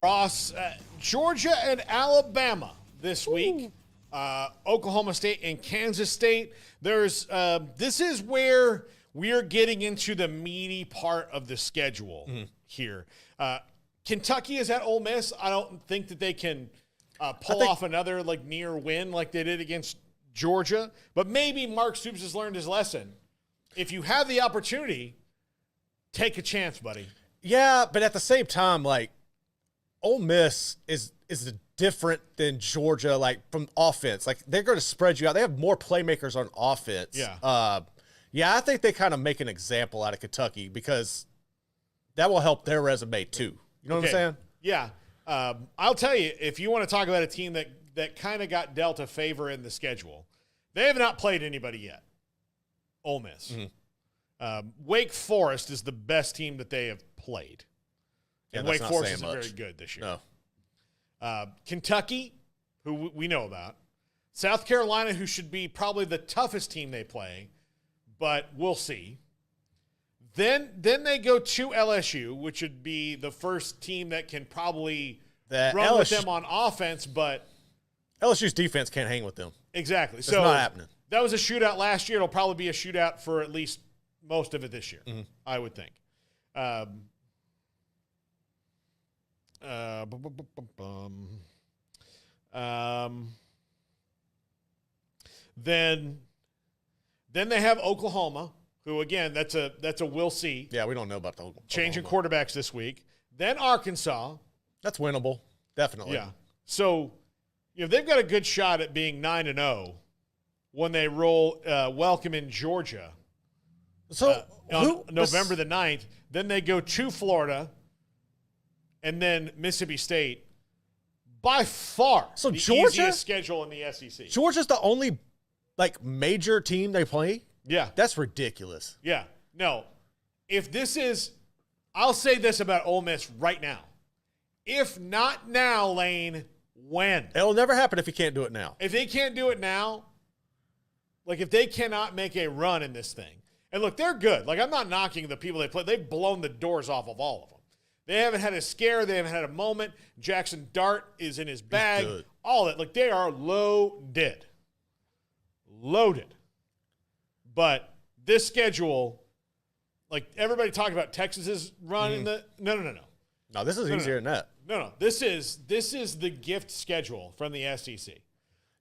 Ross, Georgia and Alabama this week. Oklahoma State and Kansas State. This is where we're getting into the meaty part of the schedule here. Kentucky is at Ole Miss. I don't think that they can pull off another near win like they did against Georgia. But maybe Mark Stoops has learned his lesson. If you have the opportunity, take a chance, buddy. Yeah, but at the same time, Ole Miss is different than Georgia, from offense. They're going to spread you out. They have more playmakers on offense. Yeah. I think they kind of make an example out of Kentucky because that will help their resume too. You know what I'm saying? Yeah. I'll tell you, if you want to talk about a team that kind of got dealt a favor in the schedule, they have not played anybody yet. Ole Miss. Mm-hmm. Wake Forest is the best team that they have played. Yeah, and Wake Forest isn't very good this year. No. Kentucky, who we know about. South Carolina, who should be probably the toughest team they play, but we'll see. Then they go to LSU, which would be the first team that can probably run with them on offense, but LSU's defense can't hang with them. Exactly. It's not happening. That was a shootout last year. It'll probably be a shootout for at least most of it this year, I would think. Then they have Oklahoma, who again that's a we'll see. Yeah, we don't know about the Oklahoma. Changing quarterbacks this week. Then Arkansas. That's winnable, definitely. Yeah. So they've got a good shot at being 9-0 when they roll welcome in Georgia. So on November the 9th. Then they go to Florida and then Mississippi State. By far so the Georgia, easiest schedule in the SEC. Georgia's the only major team they play? Yeah. That's ridiculous. Yeah. No. If this is – I'll say this about Ole Miss right now. If not now, Lane, when? It'll never happen if you can't do it now. If they can't do it now, if they cannot make a run in this thing. And look, they're good. I'm not knocking the people they play. They've blown the doors off of all of them. They haven't had a scare. They haven't had a moment. Jackson Dart is in his bag. He's good. All that. They are loaded. But this schedule, everybody talked about Texas's run in the – no. No, this is easier than that. No. This is the gift schedule from the SEC.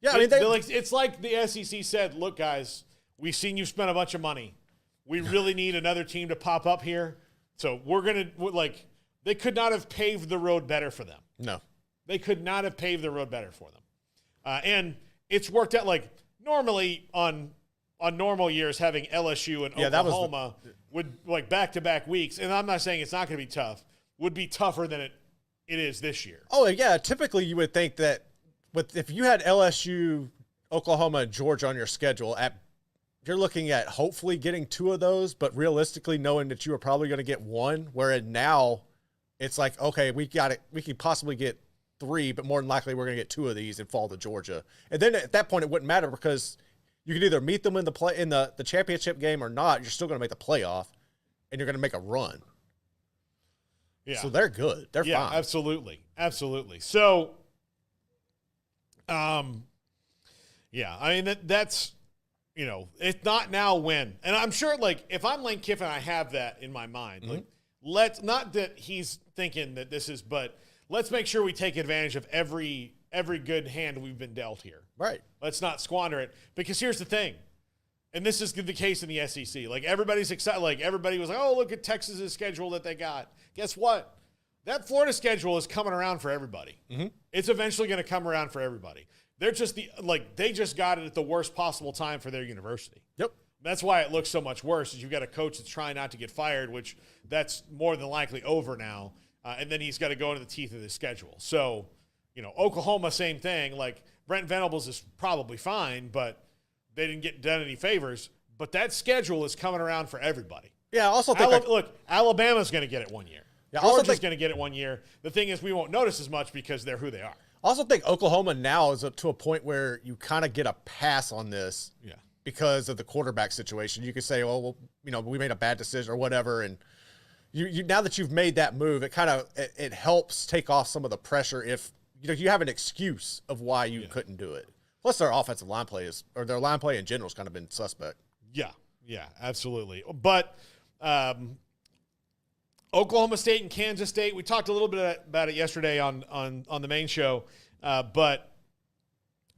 Yeah, it's like the SEC said, look, guys, we've seen you spend a bunch of money. We really need another team to pop up here. So we're going to – they could not have paved the road better for them. No. They could not have paved the road better for them. And it's worked out normally on normal years having LSU and Oklahoma would back-to-back weeks. And I'm not saying it's not going to be tough. Would be tougher than it is this year. Oh, yeah. Typically you would think that if you had LSU, Oklahoma, and Georgia on your schedule, you're looking at hopefully getting 2 of those, but realistically knowing that you are probably going to get 1, whereas now it's okay, we could possibly get 3, but more than likely we're going to get 2 of these and fall to Georgia. And then at that point it wouldn't matter because you could either meet them in the championship game or not. You're still going to make the playoff, and you're going to make a run. Yeah. So they're good. They're fine. Absolutely. So, that's it's not now when. And I'm sure if I'm Lane Kiffin, I have that in my mind. Let's not that he's thinking that this is, but let's make sure we take advantage of every good hand we've been dealt here. Right. Let's not squander it because here's the thing. And this is the case in the SEC. Everybody's excited. Everybody was oh, look at Texas's schedule that they got. Guess what? That Florida schedule is coming around for everybody. Mm-hmm. It's eventually going to come around for everybody. They're just they just got it at the worst possible time for their university. Yep. That's why it looks so much worse is you've got a coach that's trying not to get fired, which that's more than likely over now. And then he's got to go into the teeth of the schedule. So, Oklahoma, same thing. Brent Venables is probably fine, but they didn't get done any favors. But that schedule is coming around for everybody. Yeah, I also think look, Alabama's going to get it 1 year. Yeah, Georgia's going to get it 1 year. The thing is we won't notice as much because they're who they are. I also think Oklahoma now is up to a point where you kind of get a pass on this because of the quarterback situation. You could say, well, we made a bad decision or whatever, and you now that you've made that move, it helps take off some of the pressure if you have an excuse of why you couldn't do it. Plus, their offensive line play their line play in general has kind of been suspect. Yeah, absolutely. But Oklahoma State and Kansas State, we talked a little bit about it yesterday on the main show, but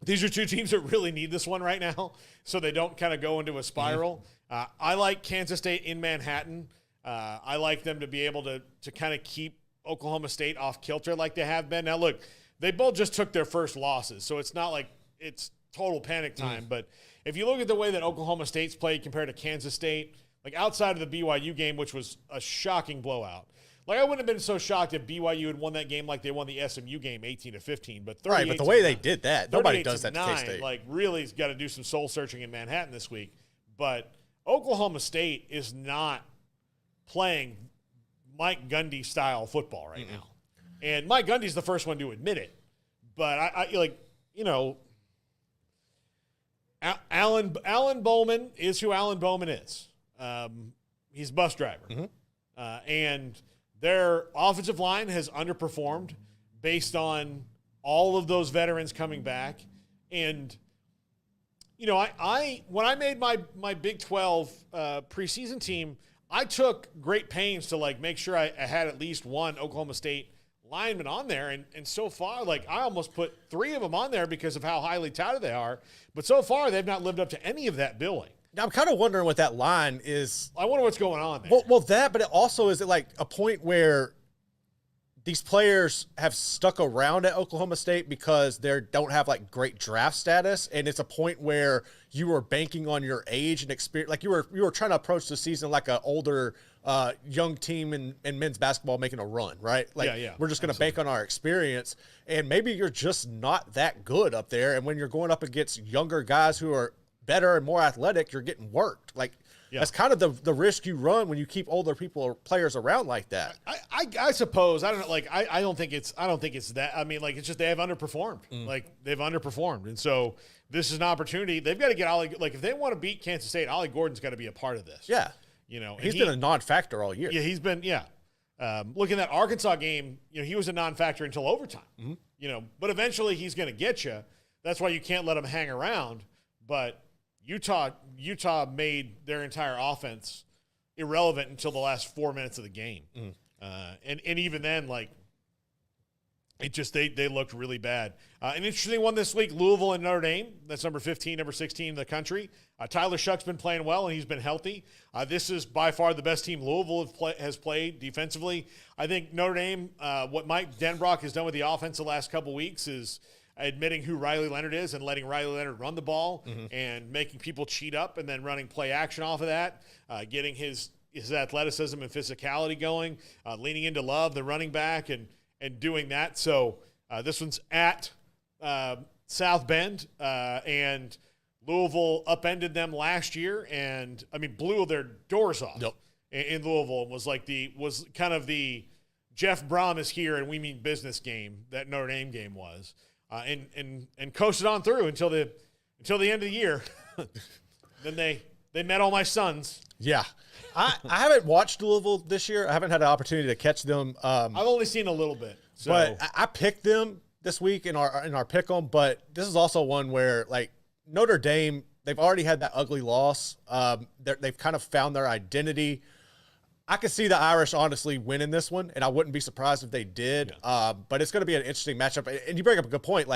these are two teams that really need this one right now, so they don't kind of go into a spiral. I like Kansas State in Manhattan. I like them to be able to kind of keep Oklahoma State off kilter like they have been. Now, look, they both just took their first losses, so it's not like it's total panic time. But if you look at the way that Oklahoma State's played compared to Kansas State, like outside of the BYU game, which was a shocking blowout, like I wouldn't have been so shocked if BYU had won that game like they won the SMU game 18-15. But the way they did that, nobody does that to K-State. Like really has got to do some soul searching in Manhattan this week. But Oklahoma State is not playing Mike Gundy style football right now. And Mike Gundy's the first one to admit it. But Alan Bowman is who Alan Bowman is. He's a bus driver. And their offensive line has underperformed based on all of those veterans coming back. And, I when I made my Big 12 preseason team, I took great pains to make sure I had at least one Oklahoma State lineman on there. And so far, I almost put 3 of them on there because of how highly touted they are. But so far, they've not lived up to any of that billing. Now, I'm kind of wondering what that line is. I wonder what's going on there. Well, that, but it also is it a point where these players have stuck around at Oklahoma State because they don't have great draft status, and it's a point where you were banking on your age and experience. You were trying to approach the season like an older young team in men's basketball making a run, right? We're just going to bank on our experience, and maybe you're just not that good up there. And when you're going up against younger guys who are better and more athletic, you're getting worked. That's kind of the risk you run when you keep older people or players around like that. I suppose I don't know. I don't think it's that. I mean, it's just they have underperformed. They've underperformed, and so this is an opportunity. They've got to get Ollie. If they want to beat Kansas State, Ollie Gordon's got to be a part of this. Yeah, he's been a non-factor all year. Yeah, he's been. Yeah, looking at that Arkansas game, he was a non-factor until overtime. But eventually he's going to get you. That's why you can't let him hang around. But Utah made their entire offense irrelevant until the last 4 minutes of the game. And even then, they looked really bad. An interesting one this week, Louisville and Notre Dame. That's number 15, number 16 in the country. Tyler Shuck's been playing well, and he's been healthy. This is by far the best team Louisville has played defensively. I think Notre Dame, what Mike Denbrock has done with the offense the last couple weeks is admitting who Riley Leonard is and letting Riley Leonard run the ball and making people cheat up and then running play action off of that, getting his athleticism and physicality going, leaning into Love, the running back, and doing that. So this one's at South Bend, and Louisville upended them last year and, blew their doors off in Louisville and was kind of the Jeff Brom is here and we mean business game that Notre Dame game was. And coasted on through until the end of the year. Then they met all my sons. Yeah. I haven't watched Louisville this year. I haven't had an opportunity to catch them. I've only seen a little bit. So. But I picked them this week in our pick 'em, but this is also one where Notre Dame, they've already had that ugly loss. They've kind of found their identity. I could see the Irish honestly winning this one, and I wouldn't be surprised if they did. Yeah. But it's going to be an interesting matchup. And you bring up a good point.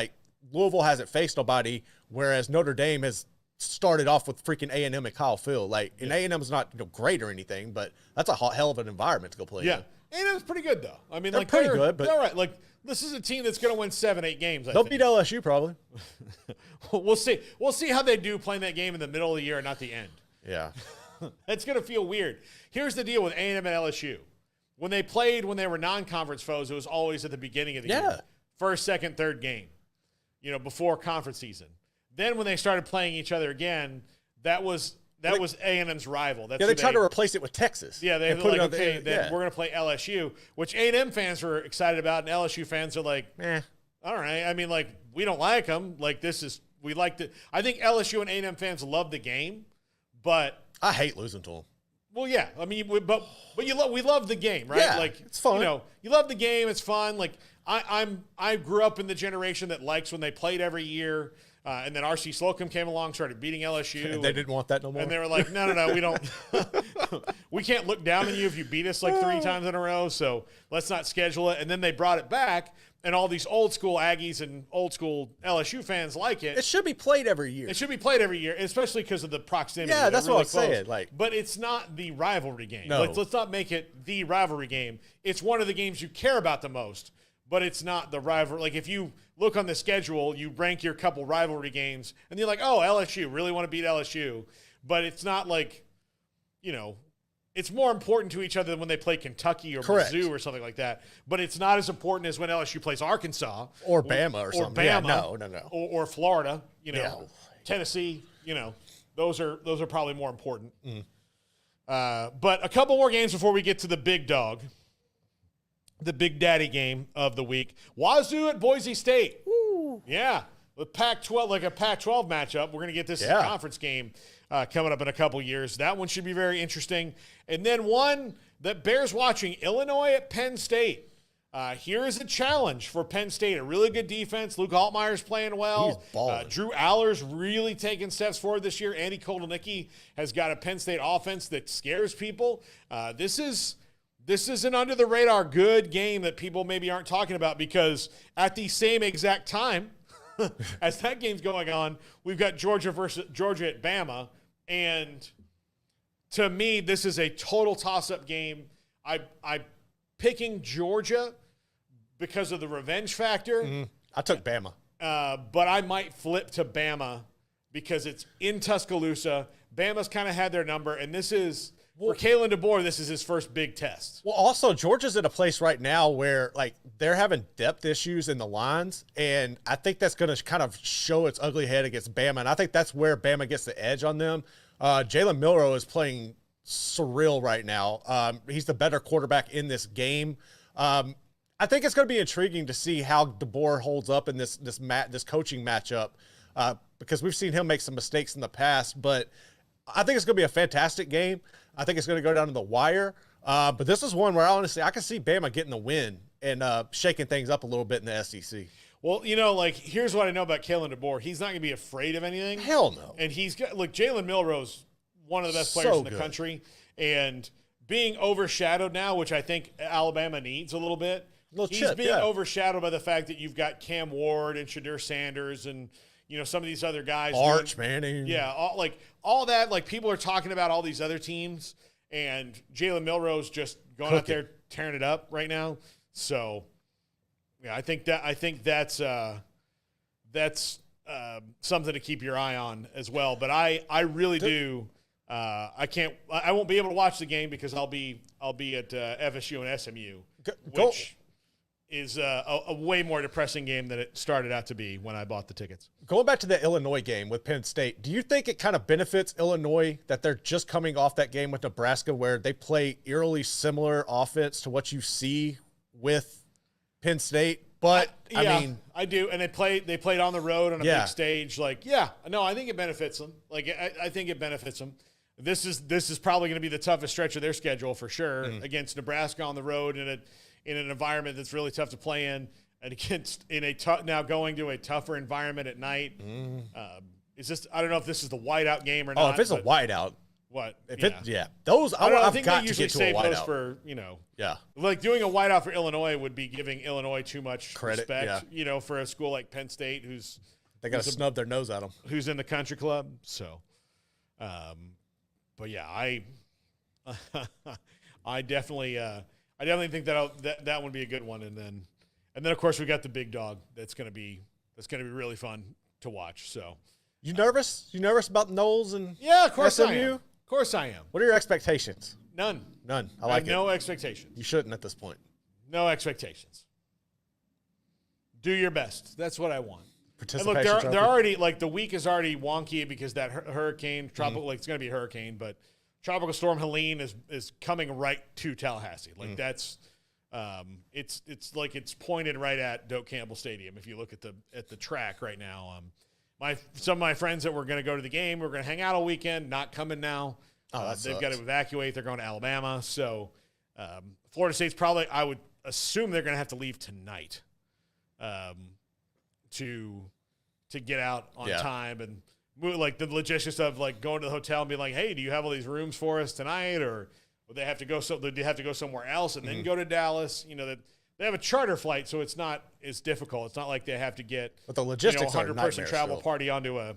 Louisville hasn't faced nobody, whereas Notre Dame has started off with freaking A&M and Kyle Field. And A&M is not great or anything, but that's a hell of an environment to go play in. A&M's pretty good though. They're pretty good, but they're all right. This is a team that's going to win 7-8 games. They'll beat LSU probably. We'll see. We'll see how they do playing that game in the middle of the year and not the end. Yeah. That's going to feel weird. Here's the deal with A&M and LSU. When they were non-conference foes, it was always at the beginning of the year. First, second, third game, before conference season. Then when they started playing each other again, that was A&M's rival. They tried to replace it with Texas. Yeah, they were we're going to play LSU, which A&M fans were excited about, and LSU fans are like, all right. We don't like them. We liked it. I think LSU and A&M fans love the game, but I hate losing to them. Well, yeah. I mean, but we love the game, right? Yeah, like it's fun. You know, you love the game. It's fun. Like I grew up in the generation that likes when they played every year, and then RC Slocum came along, started beating LSU. And they didn't want that no more. And they were like, no, we don't. We can't look down on you if you beat us like 3 times in a row. So let's not schedule it. And then they brought it back. And all these old school Aggies and old school LSU fans like it. It should be played every year. It should be played every year, especially because of the proximity. Yeah, that's really what I'm close. saying. Like, but it's not the rivalry game. No. Let's not make it the rivalry game. It's one of the games you care about the most, but it's not the rivalry. Like, if you look on the schedule, you rank your couple rivalry games, and you're like, oh, LSU, really want to beat LSU. But it's not like, you know, it's more important to each other than when they play Kentucky or Correct. Mizzou or something like that. But it's not as important as when LSU plays Arkansas. or Bama or something. Bama, Yeah, no. Or Florida, you know, Yeah. Tennessee, you know, those are probably more important. But a couple more games before we get to the big dog, the big daddy game of the week. Wazoo at Boise State. Woo. Yeah, with Pac-12, like a Pac-12 matchup. We're going to get this conference game coming up in a couple years. That one should be very interesting. And then one that bears watching, Illinois at Penn State. Here is a challenge for Penn State. A really good defense. Luke Altmaier's playing well. He's balling. Drew Aller's really taking steps forward this year. Andy Kotelnicki has got a Penn State offense that scares people. This is an under-the-radar good game that people maybe aren't talking about, because at the same exact time as that game's going on, we've got Georgia at Bama. And to me, this is a total toss-up game. I'm picking Georgia because of the revenge factor. I took Bama. But I might flip to Bama because it's in Tuscaloosa. Bama's kind of had their number, and this is, for Kalen DeBoer, this is his first big test. Well, also, Georgia's in a place right now where, like, they're having depth issues in the lines, and I think that's going to kind of show its ugly head against Bama, and I think that's where Bama gets the edge on them. Jalen Milroe is playing surreal right now. He's the better quarterback in this game. I think it's going to be intriguing to see how DeBoer holds up in this coaching matchup, because we've seen him make some mistakes in the past, but I think it's going to be a fantastic game. I think it's going to go down to the wire. But this is one where, honestly, I can see Bama getting the win and shaking things up a little bit in the SEC. Well, you know, like, here's what I know about Kalen DeBoer. He's not going to be afraid of anything. Hell no. And he's got, look, Jalen Milroe's one of the best players in the country. And being overshadowed now, which I think Alabama needs a little bit. He's being overshadowed by the fact that you've got Cam Ward and Shadur Sanders and, you know, some of these other guys. Arch Manning. Yeah, all that. Like, people are talking about all these other teams, and Jalen Milroe's just going out there tearing it up right now. So, yeah, I think that's something to keep your eye on as well. But I really do. I won't be able to watch the game because I'll be at FSU and SMU, which is a way more depressing game than it started out to be when I bought the tickets. Going back to the Illinois game with Penn State, do you think it kind of benefits Illinois that they're just coming off that game with Nebraska where they play eerily similar offense to what you see with Penn State? But I mean, I do, and they played on the road on a big stage. Like, I think it benefits them. Like, I think it benefits them. This is probably going to be the toughest stretch of their schedule for sure, against Nebraska on the road in an environment that's really tough to play in, and now going to a tougher environment at night. Is this? I don't know if this is the whiteout game or not. Oh, if it's a whiteout. What? Those I I've think got they to usually get to a save those whiteout. for, like doing a whiteout for Illinois would be giving Illinois too much credit, respect, for a school like Penn State they got to snub their nose at them. Who's in the country club. So, but yeah, I definitely think that would be a good one. And then of course we got the big dog. That's going to be really fun to watch. So. You nervous? You nervous about Knowles and yeah, of course SMU? I am. Of course I am. What are your expectations? None. I like it. No expectations. You shouldn't at this point. No expectations. Do your best. That's what I want. And look, Participation they're already, like, the week is already wonky because that hurricane, tropical, like, it's going to be a hurricane, but Tropical Storm Helene is coming right to Tallahassee. Like, that's it's like it's pointed right at Doak Campbell Stadium if you look at the track right now. Some of my friends that were going to go to the game, we're going to hang out all weekend, not coming now. They've got to evacuate. They're going to Alabama. So Florida State's probably, I would assume they're going to have to leave tonight to get out on time and move, like the logistics of like going to the hotel and being like, hey, do you have all these rooms for us tonight? Or would they have to go somewhere else and then go to Dallas? You know, that they have a charter flight, so it's not as difficult. It's not like they have to get but the logistics 100-person travel party onto a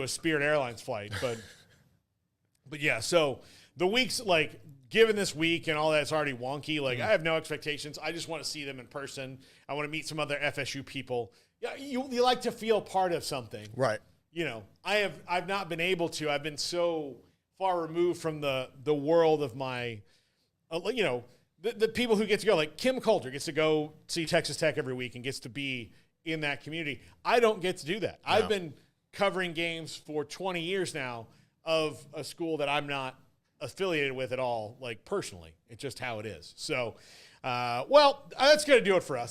Spirit Airlines flight. But yeah, so the week's like, given this week and all that's already wonky, like I have no expectations. I just want to see them in person. I want to meet some other FSU people. Yeah, you like to feel part of something. Right. You know, I've not been able to. I've been so far removed from the world of my, the people who get to go. Like Kim Coulter gets to go see Texas Tech every week and gets to be in that community. I don't get to do that. No. I've been covering games for 20 years now of a school that I'm not affiliated with at all, like personally. It's just how it is. So, that's going to do it for us.